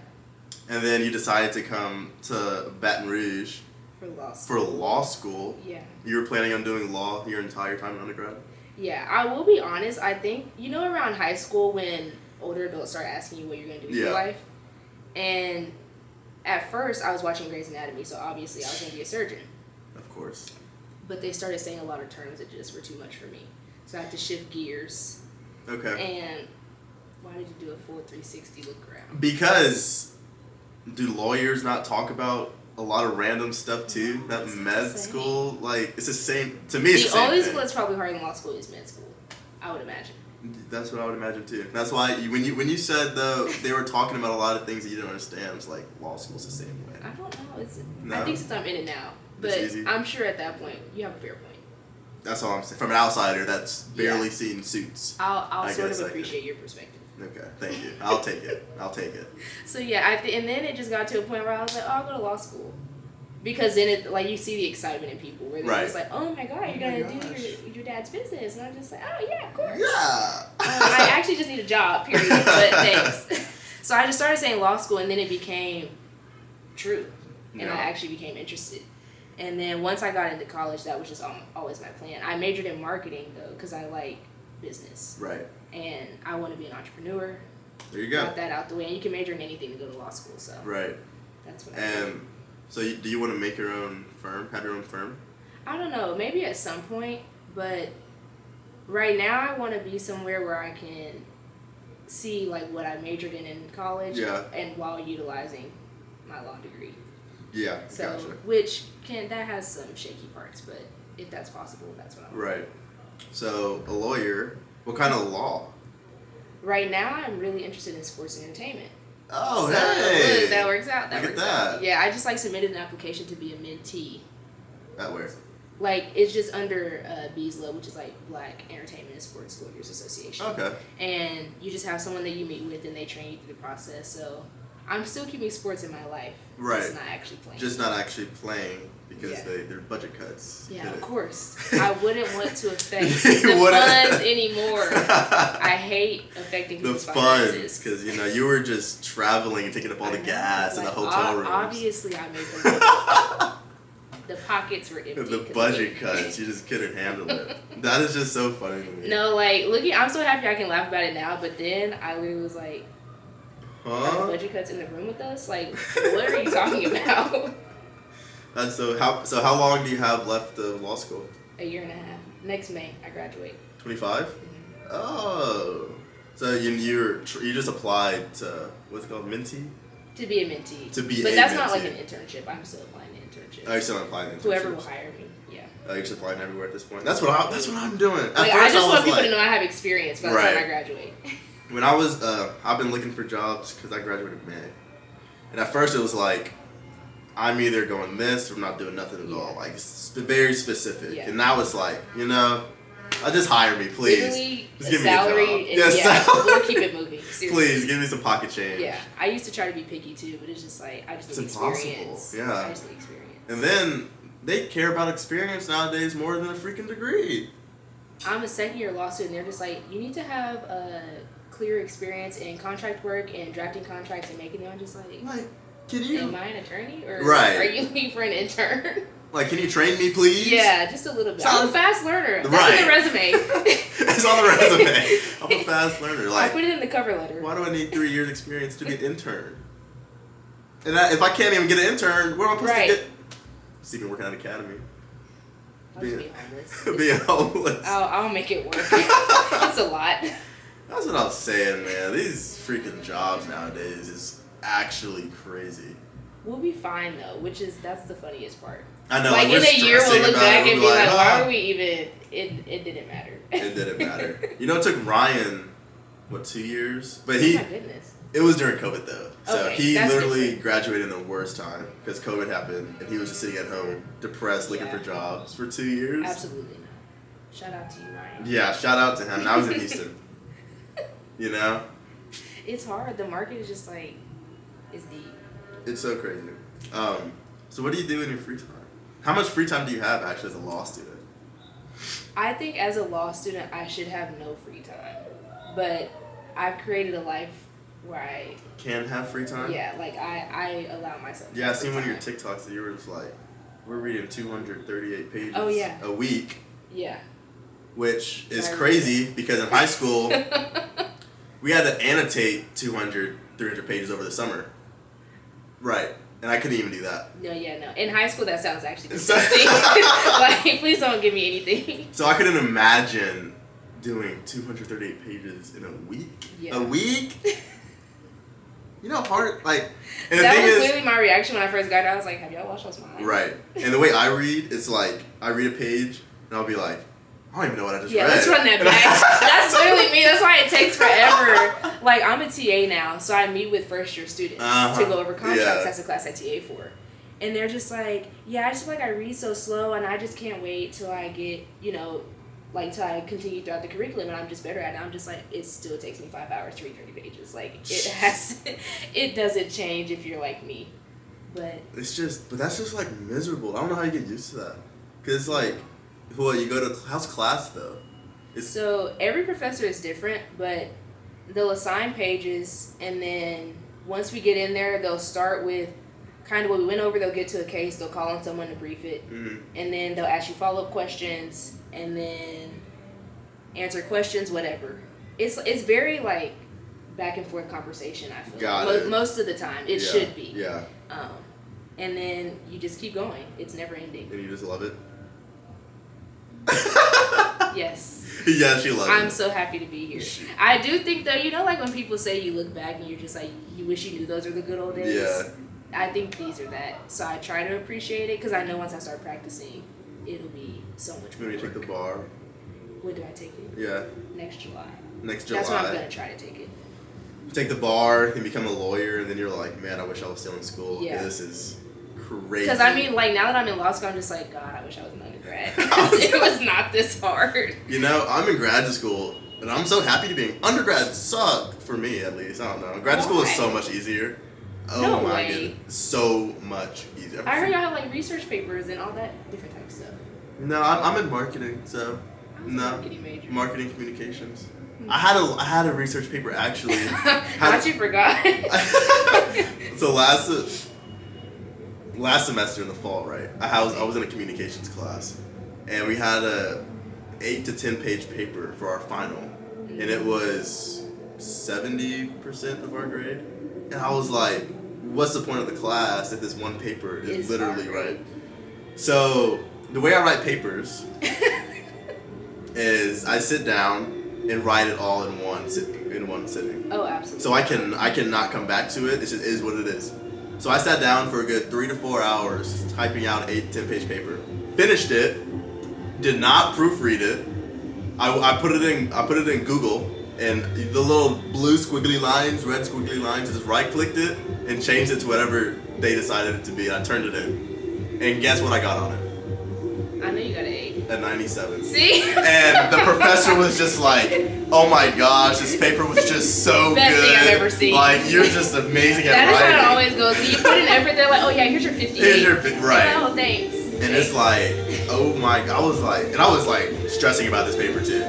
And then you decided to come to Baton Rouge. For law school. For law school? Yeah. You were planning on doing law your entire time in undergrad? Yeah. I will be honest, I think, around high school when older adults start asking you what you're going to do with your life? And at first, I was watching Grey's Anatomy, so obviously I was going to be a surgeon. Of course. But they started saying a lot of terms that just were too much for me. So I had to shift gears. Okay. And why did you do a full 360 look around? Because do lawyers not talk about a lot of random stuff too? That med school, like, it's the same. To me, it's the same only thing. school that's probably harder than law school is med school, I would imagine. That's what I would imagine too. That's why when you said though they were talking about a lot of things that you didn't understand, I was like, law school's the same way. I don't know. No? I think since I'm in it now, but I'm sure at that point you have a fair point. That's all I'm saying. From an outsider that's barely seen Suits. I'll sort of appreciate your perspective. Okay, thank you. I'll take it. So yeah, and then it just got to a point where I was like, oh, I'll go to law school. Because then you see the excitement in people where they're just like, oh my god, you're going to do your dad's business. And I'm just like, oh yeah, of course. Yeah. I actually just need a job, period. But thanks. So I just started saying law school and then it became true. And I actually became interested. And then once I got into college, that was just always my plan. I majored in marketing though because I like business. Right. And I want to be an entrepreneur. There you go. Got that out the way. And you can major in anything to go to law school. So right. That's what I did. So do you want to make your own firm? Have your own firm? I don't know. Maybe at some point. But right now I want to be somewhere where I can see like what I majored in college. Yeah. And while utilizing my law degree. Yeah. So gotcha. That has some shaky parts, but if that's possible, that's what I'm right. So a lawyer, what kind of law? Right now I'm really interested in sports and entertainment. Oh, so, hey! Look, that works out. Look at that. Yeah, I just submitted an application to be a mentee. At where? It's just under BSLA, which is Black Entertainment and Sports Lawyers Association. Okay. And you just have someone that you meet with and they train you through the process. So I'm still keeping sports in my life. Right. Just not actually playing. Just not actually playing because they're budget cuts. Yeah, of course. I wouldn't want to affect the funds anymore. I hate affecting people's finances. Because, you were just traveling and taking up all the gas in the hotel rooms. Obviously, I made the money. The pockets were empty. The budget cuts, you just couldn't handle it. That is just so funny to me. No, I'm so happy I can laugh about it now, but then I literally was like, huh? Budget cuts in the room with us? What are you talking about? That's how long do you have left of law school? A year and a half. Next May, I graduate. 25? Mm-hmm. Oh. So you just applied to, what's it called, mentee? To be a mentee. But that's not like an internship. I'm still applying to internships. Oh, you're still applying to internships? Whoever will hire me, yeah. Oh, you're just applying everywhere at this point? That's what I'm doing. I just want people to know I have experience by the time I graduate. When I was, I've been looking for jobs because I graduated in May. And at first it was like, I'm either going this or I'm not doing nothing at all. It's very specific. Yeah. And now it's like, just hire me, please. Literally, just give salary me a job. We'll keep it moving. Seriously. Please, give me some pocket change. Yeah. I used to try to be picky too, but it's just I just need experience. Yeah. I just need experience. And then they care about experience nowadays more than a freaking degree. I'm a second-year law student. They're just you need to have a clear experience in contract work and drafting contracts and making them. I'm just can you? Am I an attorney or are you looking for an intern? Can you train me, please? Yeah, just a little bit. I'm a fast learner. That's right. on the resume. It's on the resume. I'm a fast learner. I put it in the cover letter. Why do I need 3 years experience to be an intern? And if I can't even get an intern, where am I supposed to get? Stephen working at an academy. I'll just be homeless. Being homeless. I'll make it work. It's a lot. That's what I was saying, man. These freaking jobs nowadays is actually crazy. We'll be fine though, that's the funniest part. I know. Like in a year, we'll look back and be like, why were we even? It didn't matter. It didn't matter. You know, it took Ryan 2 years, but Oh my goodness. It was during COVID though, so Okay, he literally different. graduated in the worst time because COVID happened, and he was just sitting at home, depressed, looking for jobs for 2 years. Absolutely not. Shout out to you, Ryan. Yeah, shout out to him. I was in Houston. You know. It's hard. The market is just like, it's deep. It's so crazy. So what do you do in your free time? How much free time do you have actually as a law student? I think as a law student, I should have no free time, but I've created a life where I can have free time. Yeah, like I allow myself. Yeah, I seen one of your TikToks that you were just like, we're reading 238 pages. A week. Yeah. Which is crazy because in high school we had to annotate 200, 300 pages over the summer. Right. And I couldn't even do that. No. In high school, that sounds actually disgusting. Like, please don't give me anything. So I couldn't imagine doing 238 pages in a week. Yeah. A week? You know, hard, like... And that was literally my reaction when I first got it. I was like, have y'all watched those mine? Right. And the way I read, it's like, I read a page, and I'll be like, I don't even know what I just read. Yeah, let's run that back. That's literally me. That's why it takes forever. Like, I'm a TA now, so I meet with first-year students to go over contracts. That's the class I TA for. And they're just like, yeah, I just feel like I read so slow, and I just can't wait till I get, like, till I continue throughout the curriculum, and I'm just better at it. I'm just like, it still takes me 5 hours to read 30 pages. Like, it doesn't change if you're like me. But that's just, like, miserable. I don't know how you get used to that. Because it's like... Well, you go to... How's class, though? So, every professor is different, but they'll assign pages, and then once we get in there, they'll start with kind of what we went over. They'll get to a case, they'll call on someone to brief it, and then they'll ask you follow-up questions, and then answer questions, whatever. It's very, like, back-and-forth conversation, I feel like. Most of the time. It should be. Yeah. And then you just keep going. It's never ending. And you just love it? Yes. Yeah, she loves it. I'm so happy to be here. I do think though, like when people say you look back and you're just like, you wish you knew those were the good old days. Yeah. I think these are that. So I try to appreciate it because I know once I start practicing, it'll be so much more. When you take the bar. When do I take it? Yeah. Next July. Next July. That's when I'm gonna try to take it. You take the bar and become a lawyer, and then you're like, man, I wish I was still in school. Yeah. This is crazy. Because I mean, like now that I'm in law school, I'm just like, God, I wish I was an undergrad. It was not this hard. You know, I'm in graduate school, and I'm so happy to be in undergrad. Sucked for me, at least. I don't know. Graduate school is so much easier. Oh no my way. goodness, so much easier. I heard y'all have like research papers and all that different type of stuff. No, I'm in marketing, so no. Marketing major. Marketing communications. I had a research paper actually. Thought you forgot. So last semester in the fall, right? I was in a communications class, and we had a 8 to 10 page paper for our final, and it was 70% of our grade. And I was like, what's the point of the class if this one paper is literally right? So the way I write papers is I sit down and write it all in one sitting. Oh, absolutely. So I cannot come back to it. It just is what it is. So I sat down for a good 3 to 4 hours typing out 8 to 10 page paper. Finished it. Did not proofread it. I put it in Google, and the little blue squiggly lines, red squiggly lines, just right clicked it and changed it to whatever they decided it to be. And I turned it in. And guess what I got on it? I know you got an 8. A 97. See? And the professor was just like, oh my gosh, this paper was just so Best good. thing I've ever seen. Like, you're just amazing at That is writing. how it always goes. When you put in effort, they're like, oh yeah, here's your 58. Here's your right. Oh, thanks. And it's like, oh my, I was like stressing about this paper too.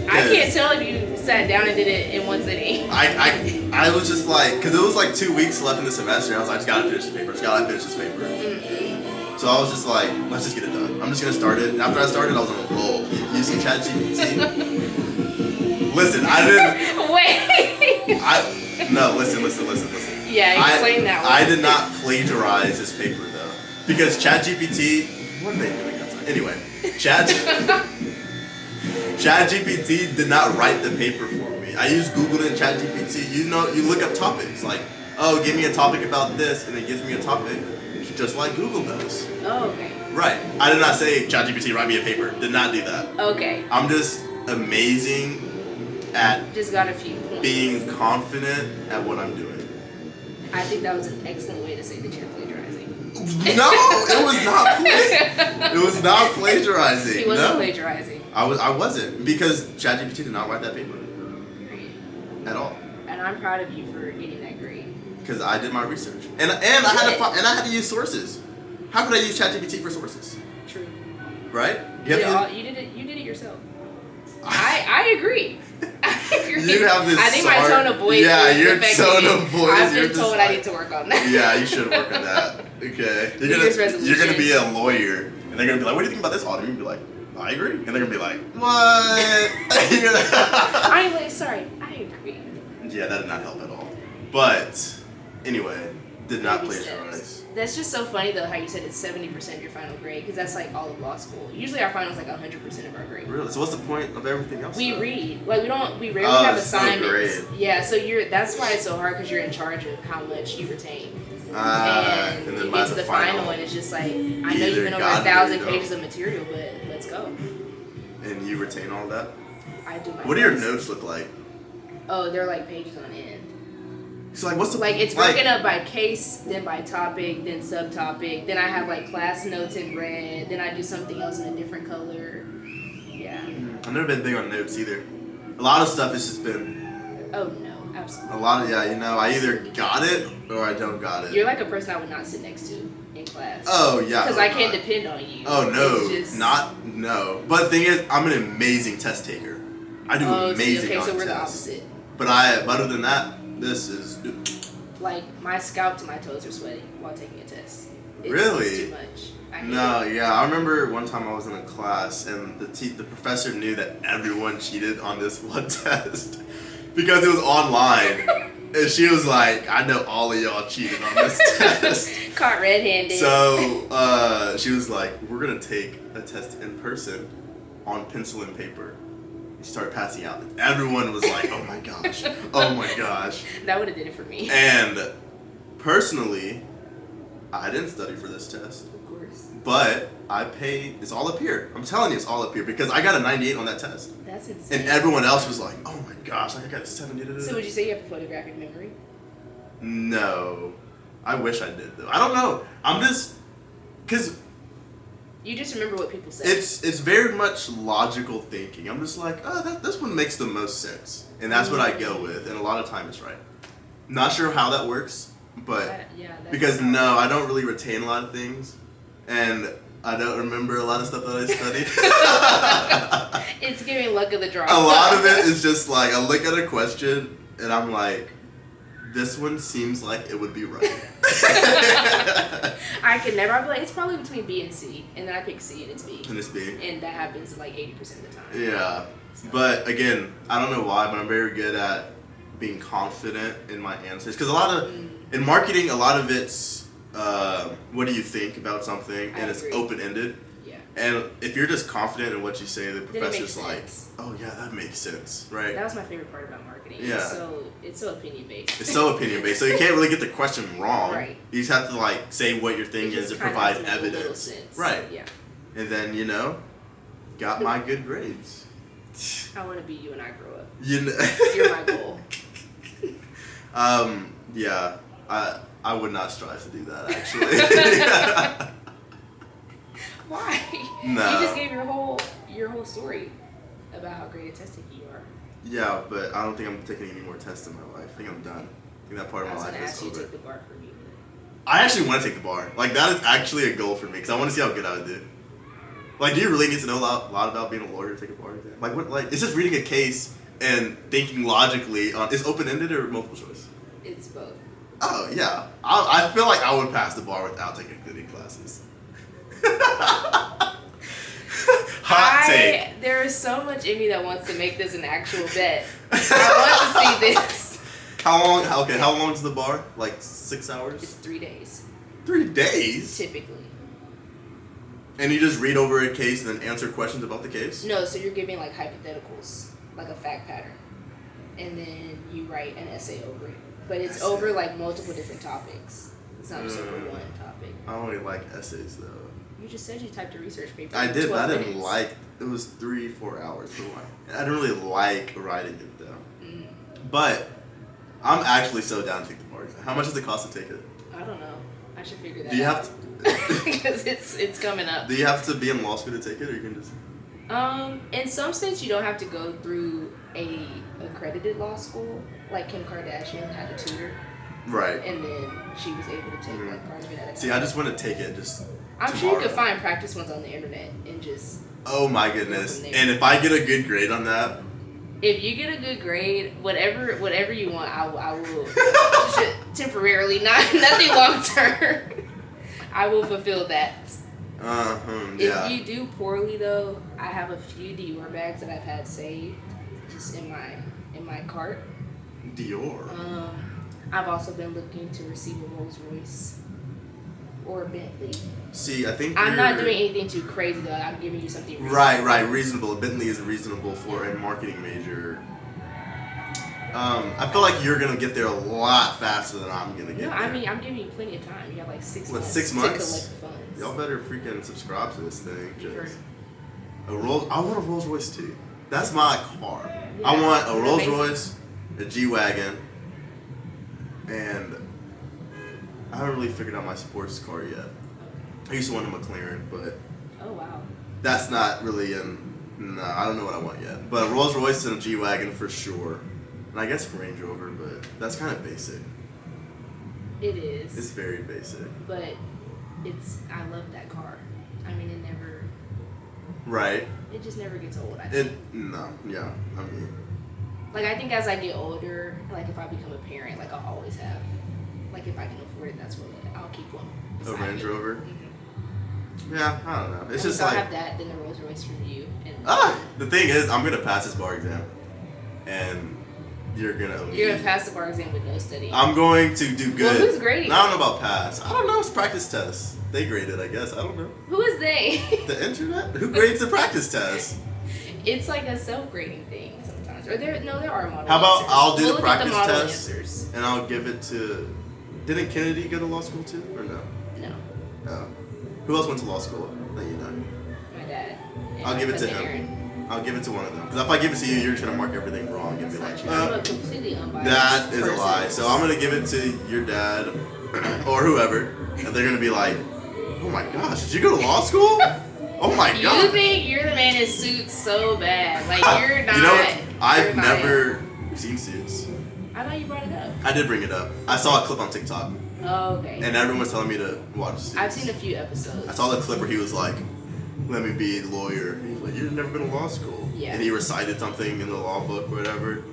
I can't tell if you sat down and did it in one sitting. I was just like, because it was like 2 weeks left in the semester. I was like, I just gotta finish this paper. Mm-hmm. So I was just like, let's just get it done. I'm just gonna start it. And after I started, I was on a roll. Using ChatGPT. Listen, I didn't. Wait. No, listen. Yeah, explain that one. I did not plagiarize this paper though, because ChatGPT. What are they doing outside? Anyway, ChatGPT did not write the paper for me. I use Google and ChatGPT. You know, you look up topics like, oh, give me a topic about this, and it gives me a topic, just like Google does. Oh, okay. Right. I did not say, ChatGPT, write me a paper. Did not do that. Okay. I'm just amazing at just got a few points. Being confident at what I'm doing. I think that was an excellent way to say that you're plagiarizing. No, it was not. It was not plagiarizing. He wasn't plagiarizing. I wasn't, because ChatGPT did not write that paper. Great. At all. And I'm proud of you for getting that grade. Because I did my research, and I had to use sources. How could I use ChatGPT for sources? True. Right? You did it yourself. I agree. I agree. You have this. I think my tone of voice. Yeah, is your tone of voice. I've been told I need to work on that. Yeah, you should work on that. Okay. You're gonna be a lawyer, and they're gonna be like, "What do you think about this, Autumn?" You're gonna be like, "I agree," and they're gonna be like, "What?" I'm like, sorry, I agree. Yeah, that did not help at all. But anyway, did not plagiarize. That's just so funny though how you said it's 70% of your final grade, because that's like all of law school. Usually our final is like 100% of our grade. Really? So what's the point of everything else? We though? read. Like we rarely have assignments. No grade. Yeah, so that's why it's so hard, because you're in charge of how much you retain. And then you get to the final and it's just like, I know you've been over 1,000 pages of material, but let's go. And you retain all that? I do my What do your notes look like? Oh, they're like pages on end. So like, what's the it's broken up by case, then by topic, then subtopic. Then I have like class notes in red. Then I do something else in a different color. Yeah. I've never been big on notes either. A lot of stuff has just been. Oh no, absolutely. A lot of I either got it or I don't got it. You're like a person I would not sit next to in class. Oh yeah. Because I can't depend on you. Oh no, no. But the thing is, I'm an amazing test taker. I do amazing on tests. So we're the opposite. But other than that, this is like my scalp to my toes are sweating while taking a test. Really? It's too much. I remember one time I was in a class and the professor knew that everyone cheated on this one test because it was online. And she was like, "I know all of y'all cheated on this test." Caught red-handed. So she was like, "We're gonna take a test in person on pencil and paper." Started passing out. Everyone was like, "Oh my gosh, oh my gosh." That would have did it for me. And personally, I didn't study for this test. Of course. But I paid. It's all up here. I'm telling you, it's all up here because I got a 98 on that test. That's insane. And everyone else was like, "Oh my gosh, like I got a 70." So would you say you have a photographic memory? No, I wish I did though. I don't know. I'm just because. You just remember what people say. It's very much logical thinking. I'm just like, this one makes the most sense. And that's what I go with. And a lot of time it's right. Not sure how that works, but because I don't really retain a lot of things. And I don't remember a lot of stuff that I studied. It's giving luck of the draw. A lot of it is just like, I look at a question and I'm like, this one seems like it would be right. I could never. I'd be like, it's probably between B and C, and then I pick C and it's B. And it's B. And that happens like 80% of the time. Yeah. So. But again, I don't know why, but I'm very good at being confident in my answers. Because in marketing, a lot of it's, what do you think about something? And it's open-ended. Yeah. And if you're just confident in what you say, the professor's like, oh yeah, that makes sense, right? That was my favorite part about marketing. Yeah. It's so opinion-based. It's so opinion-based, so you can't really get the question wrong. Right. You just have to like say what your thing is and provide evidence. Right. Yeah. And then, got my good grades. I want to be you when I grow up. You're my goal. Yeah. I would not strive to do that, actually. Why? No. You just gave your whole story about how great a test taker you are. Yeah, but I don't think I'm taking any more tests in my life. I think I'm done. I think that part of my life is over. I was going to ask you to take the bar for me. I actually want to take the bar. Like, that is actually a goal for me, because I want to see how good I would do. Like, do you really need to know a lot about being a lawyer to take a bar exam? Like, what? Like, it's just reading a case and thinking logically. Is open-ended or multiple choice? It's both. Oh, yeah. I feel like I would pass the bar without taking coding classes. Hot take. There is so much in me that wants to make this an actual bet. I want to see this. How long is the bar? Like 6 hours? It's 3 days. 3 days? Typically. And you just read over a case and then answer questions about the case? No, so you're giving like hypotheticals, like a fact pattern. And then you write an essay over it. But it's over like multiple different topics. It's not just over one topic. I don't really like essays though. You just said you typed a research paper. I did, but I didn't minutes. like it. Was 3-4 hours for a while. I didn't really like writing it though. Mm. But I'm actually so down to take the bar exam. How much does it cost to take it? I don't know. I should figure that out. Do you have to? Because it's coming up. Do you have to be in law school to take it, or you can just? In some states you don't have to go through a accredited law school. Like Kim Kardashian had a tutor. Right. And then she was able to take like part of it at a time. See, I just want to take it just. I'm tomorrow. sure you could find practice ones on the internet and just. Oh my goodness! And if I get a good grade on that. If you get a good grade, whatever you want, I will temporarily, nothing long term. I will fulfill that. Yeah. If you do poorly though, I have a few Dior bags that I've had saved just in my cart. Dior. I've also been looking to receive a Rolls Royce or a Bentley. See, I think I'm not doing anything too crazy though. I'm giving you something reasonable. Right, reasonable. A Bentley is reasonable for a marketing major. I feel like you're gonna get there a lot faster than I'm gonna get there. No, I mean I'm giving you plenty of time. You have like 6 months. 6 to months? collect the funds. Y'all better freaking subscribe to this thing. Sure. I want a Rolls Royce too. That's my car. Yeah, I want a Rolls amazing. Royce, a G-Wagon, and I haven't really figured out my sports car yet. I used to want a McLaren, but oh wow, that's not really no, I don't know what I want yet. But a Rolls Royce and a G-Wagon for sure. And I guess a Range Rover, but that's kind of basic. it is. It's very basic. But I love that car. I mean, it never. Right. It just never gets old. I think. Yeah. I mean. Like I think as I get older, like if I become a parent, like I'll always have, like if I can afford it, that's what I'll keep one. A Range me. Rover. Mm-hmm. Yeah, I don't know. It's just I'll like. have that, then the Rolls Royce for you. And The thing is, I'm gonna pass this bar exam, and you're gonna. You're gonna pass the bar exam with no study. I'm going to do good. Well, who's grading? I don't know about pass. I don't know. It's practice tests. They grade it, I guess. I don't know. Who is they? The internet? Who grades the practice test? It's like a self-grading thing sometimes. Or there are model How about answers. I'll do We'll the look at practice model test answers. and I'll give it to. Didn't Kennedy go to law school too, or no? No, Oh. Who else went to law school that you know? my dad. And I'll my give it to cousin him. Aaron. I'll give it to one of them. Because if I give it to you, you're trying to mark everything wrong and be like, I'm a completely unbiased that is a person. lie. So I'm gonna give it to your dad or whoever, and they're gonna be like, "Oh my gosh, did you go to law school? Oh my You god!" think you're the man in suits so bad? Like you're not. You know what? I've you're not never seen Suits. I thought you brought it up. I did bring it up. I saw a clip on TikTok, Oh, okay. and everyone was telling me to watch Suits. I've seen a few episodes. I saw the clip where he was like, "Let me be a lawyer." And he's like, "You've never been to law school." Yeah. And he recited something in the law book or whatever.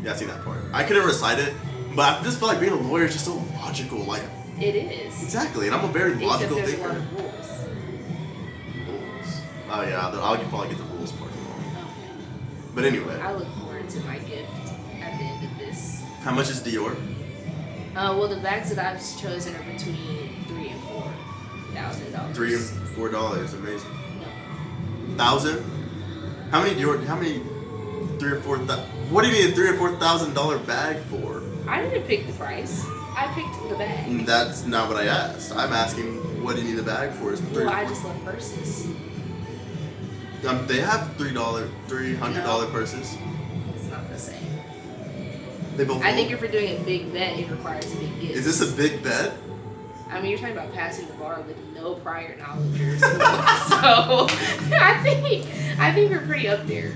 Yeah, I've seen that part. I couldn't recite it, but I just feel like being a lawyer is just so logical. Like, It is. exactly, and I'm a very Except logical there's a thinker. lot of rules. Rules. Oh yeah, I'll probably get the rules part wrong. Okay. But anyway, I look forward to my gift at the end of this. how much is Dior? Well, the bags that I've chosen are between $3,000 and $4,000. $3 and $4. Amazing. No. 1,000? How many Dior? How many? 3 or 4. What do you need a $3,000 or $4,000 bag for? I didn't pick the price. I picked the bag. That's not what I asked. I'm asking what do you need a bag for? Is Well, I just love purses. They have $300 purses. It's not the same. They both. I think if you're doing a big bet, it requires big gifts. Is this a big bet? I mean, you're talking about passing the bar with no prior knowledge or something. So I think we're pretty up there.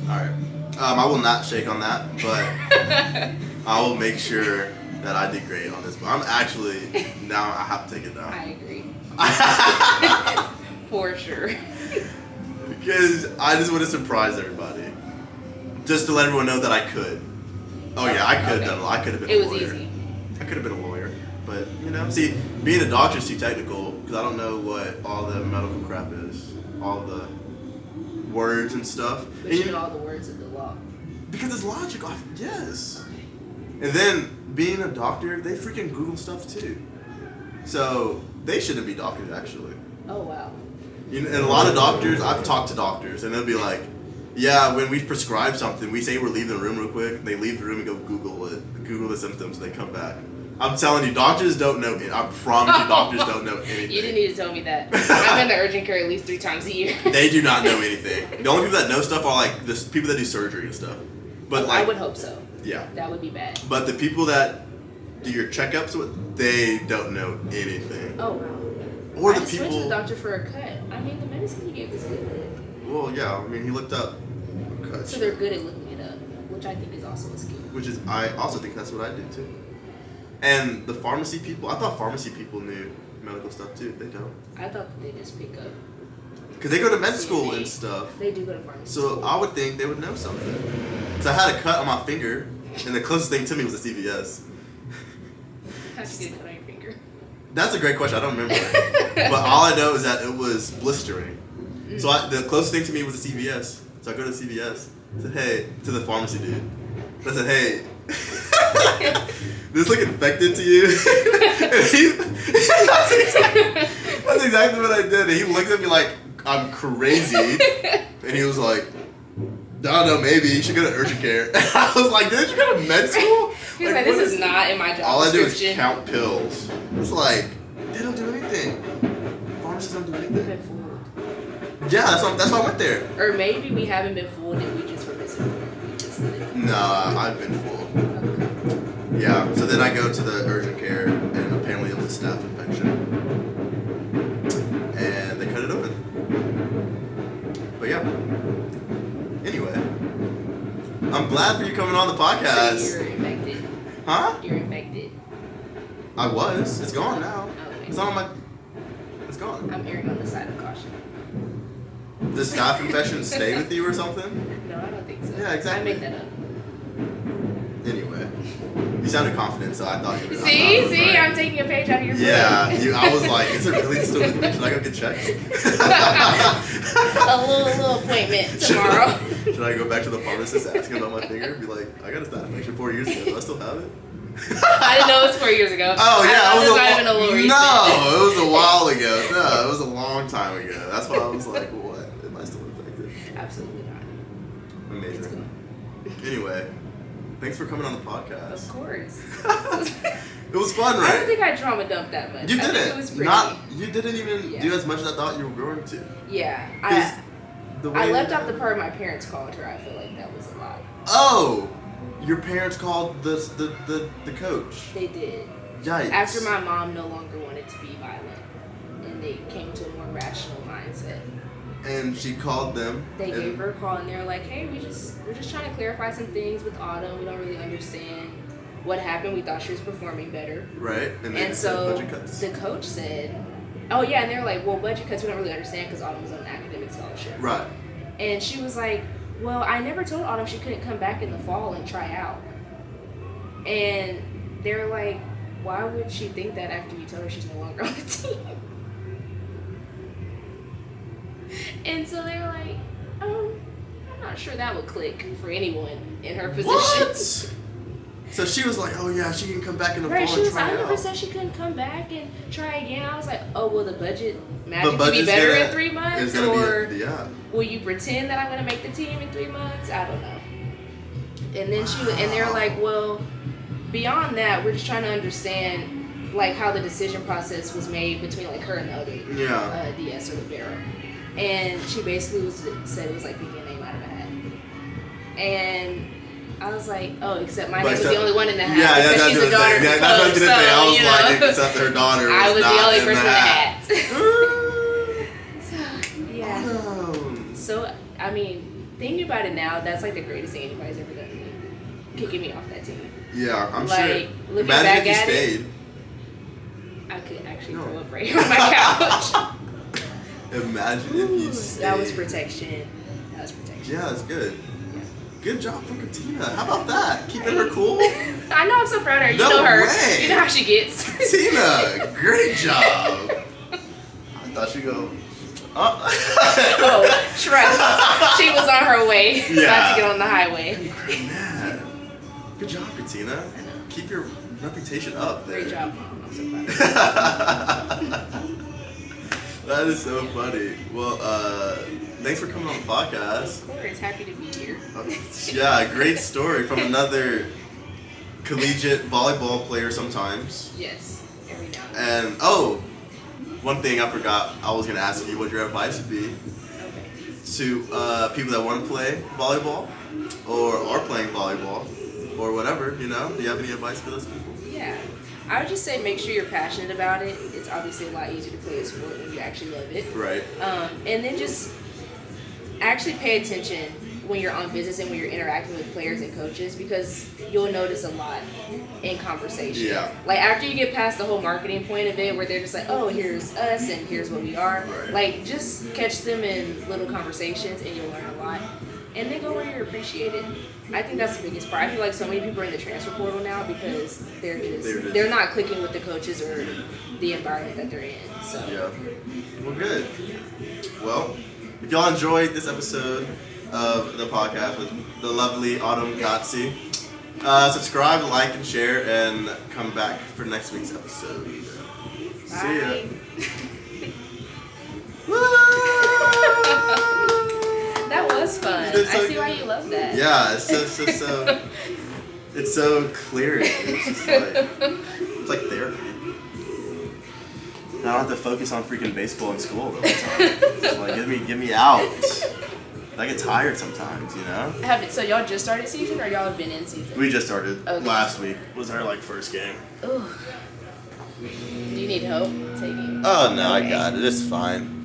All right. I will not shake on that, but I will make sure that I did great on this. But I'm actually now I have to take it down. I agree. For sure. Because I just want to surprise everybody, just to let everyone know that I could. Oh yeah, I could have done. I could have been. It a was lawyer. easy. I could have been a lawyer, but see, being a doctor is too technical because I don't know what all the medical crap is, all the words and stuff. But And you know all the words of the law. because it's logical, yes. And then being a doctor, they freaking Google stuff too. So they shouldn't be doctors actually. Oh, wow. And a lot of doctors, I've talked to doctors, and they'll be like, yeah, when we prescribe something, we say we're leaving the room real quick. They leave the room and go Google it. Google the symptoms, and they come back. I'm telling you, doctors don't know it. I promise you, doctors don't know anything. You didn't need to tell me that. I'm in the urgent care at least 3 times a year. They do not know anything. The only people that know stuff are like the people that do surgery and stuff. But I would hope so. Yeah. That would be bad. But the people that do your checkups with, they don't know anything. Oh, wow. Or I the just people. went to the doctor for a cut. I mean, the medicine he gave was good. Well, yeah. I mean, he looked up cuts. So they're good at looking it up, which I think is also a skill. Which is, I also think that's what I did too. And the pharmacy people, I thought pharmacy people knew medical stuff too. They don't. I thought that they just pick up. Because they go to med school and stuff. They do go to pharmacy So school. I would think they would know something. Because I had a cut on my finger, and the closest thing to me was a CVS. How'd you get a cut on your finger? That's a great question. I don't remember. But all I know is that it was blistering. So the closest thing to me was a CVS. So I go to CVS. I said, hey, to the pharmacy dude. I said, hey, this look infected to you? That's exactly what I did. And he looked at me like I'm crazy. And he was like, I don't know, maybe you should go to urgent care. I was like, didn't you go to med school? He was like, this is not in my job all description. I do is count pills. It's like, they don't do anything. Pharmacists don't do We've anything. been fooled. Yeah, that's why I went there. Or maybe we haven't been fooled and we just were misinformed. We just didn't. No, I've been fooled. Yeah, so then I go to the urgent care, and apparently it was a staph infection. And they cut it open. But yeah. Anyway. I'm glad for you coming on the podcast. So you're infected. Huh? You're infected. I was. It's gone now. Okay. It's not on my... It's gone. I'm erring on the side of caution. Does staph infection stay with you or something? No, I don't think so. Yeah, exactly. I made that up. Anyway. You sounded confident, so I thought you were... See? Right. I'm taking a page out of your book. Yeah, I was like, is it really still with me? Should I go get checked? A little appointment tomorrow. Should I go back to the pharmacist, ask him about my finger, and be like, I got a staph infection 4 years ago. Do I still have it? I didn't know it was 4 years ago. Oh, yeah. It was not even a little recent. No, it was a while ago. No, it was a long time ago. That's why I was like, what? Am I still infected? Absolutely not. Amazing. Anyway, thanks for coming on the podcast. Of course. It was fun, right? I don't think I trauma dumped that much. You I think didn't. it was pretty. You didn't even do as much as I thought you were going to. Yeah. I left out the part my parents called her. I feel like that was a lot. Oh, your parents called the coach. They did. Yikes. After my mom no longer wanted to be violent, and they came to a more rational mindset. And she called them. They gave her a call, and they were like, "Hey, we're just trying to clarify some things with Autumn. We don't really understand what happened. We thought she was performing better." Right. And so budget cuts. the coach said, "Oh yeah," and they were like, "Well, budget cuts we don't really understand because Autumn was on an academic scholarship." Right. And she was like, "Well, I never told Autumn she couldn't come back in the fall and try out." And they're like, "Why would she think that after you tell her she's no longer on the team?" And so they were like, I'm not sure that would click for anyone in her position. What? So she was like, "Oh yeah, she can come back in the fall and try I out." never said she couldn't come back and try again. I was like, "Oh, will the budget The magically be budget's better gonna- in 3 months, It's gonna or be will you pretend that I'm gonna make the team in 3 months? I don't know." And then and they were like, "Well, beyond that, we're just trying to understand like how the decision process was made between like her and the other DS or libero." And she basically said it was like picking a name out of a hat. And I was like, oh, except my name was the only one in the hat. Yeah, because she's the daughter of the that's what I was coach, gonna say. I was so, like, except her daughter I was not the only in person in the hat. hat. So, yeah. So, I mean, thinking about it now, that's like the greatest thing anybody's ever done to me. Kicking me off that team. Yeah, I'm like, sure. Looking Imagine back if you at stayed. it, I could actually throw up right here on my couch. Imagine if you stayed. That was protection. Yeah, that's good. Yeah. Good job for Katina. How about that? Keeping her cool. I know, I'm so proud of her. You No know her. way. You know how she gets. Katina, great job. I thought she'd go. Oh, trust. She was on her way. About to get on the highway. Man. Good job, Katina. Keep your reputation up there. Great job, Mom. I'm so proud of you. That is so funny. Well, thanks for coming on the podcast. Of course, happy to be here. Yeah, great story from another collegiate volleyball player sometimes. Yes, every now and then. And, one thing I forgot I was going to ask you what your advice would be to people that want to play volleyball or are playing volleyball or whatever, you know? Do you have any advice for those people? Yeah. I would just say make sure you're passionate about it. It's obviously a lot easier to play a sport when you actually love it. Right. And then just actually pay attention when you're on business and when you're interacting with players and coaches, because you'll notice a lot in conversation. Yeah. Like after you get past the whole marketing point of it where they're just like, oh, here's us and here's what we are. Right. Like just catch them in little conversations and you'll learn a lot. And then go where you're appreciated. I think that's the biggest part. I feel like so many people are in the transfer portal now because they're not clicking with the coaches or the environment that they're in. So yeah. Well, good. Well, if y'all enjoyed this episode of the podcast with the lovely Autumn Godsey, subscribe, like, and share, and come back for next week's episode. bye. See ya. That was fun. I see why you love that. Yeah, it's so it's so clear. It's just like it's like therapy. Now I don't have to focus on freaking baseball in school the whole time. Just like get me out. I get tired sometimes, you know. So y'all just started season, or y'all have been in season? We just started. Okay. Last week was our first game. Ooh. Do you need help taking? Oh no, I got it. It's fine.